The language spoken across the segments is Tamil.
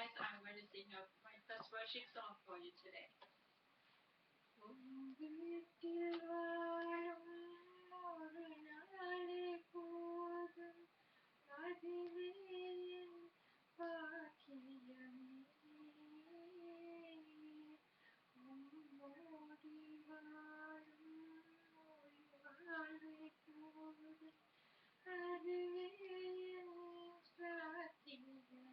guys, I'm going to sing my first worship song for you today. உம்மிடத்தில் வாழும் ஒரு நாளே போதும், அதுவே என் பாக்கியமே. உம்மோடு வாழும் ஒரு வாழ்வே போதும், அதுவே என் பாக்கியமே.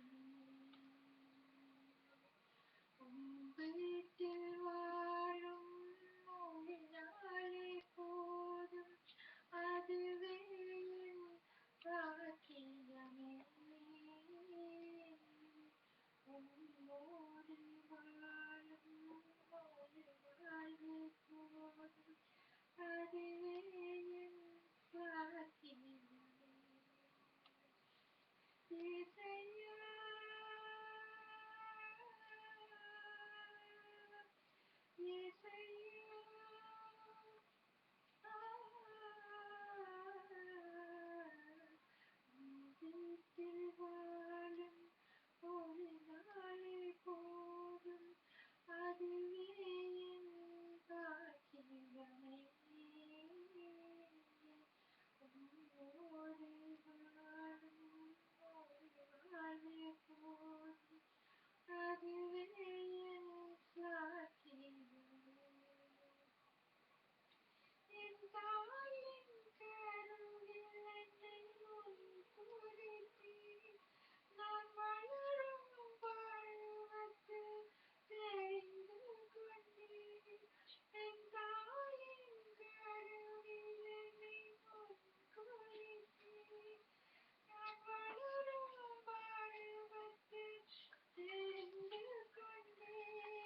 உம்மிடத்தில் வாழும் ஒரு நாளே போதும், அதுவே என் பாக்கியமே. உம்மோடு வாழும் ஒரு வாழ்வே போதும், அதுவே என் பாக்கியமே. இசையா இசையா வீட்டில் வாழும் ஒரு நாளே போதும், அதுவே என் பாக்கியமே. உம்மோடு வாழும் ஒரு வாழ்வே போதும், அதுவே என் பாக்கியமே. என் தாய்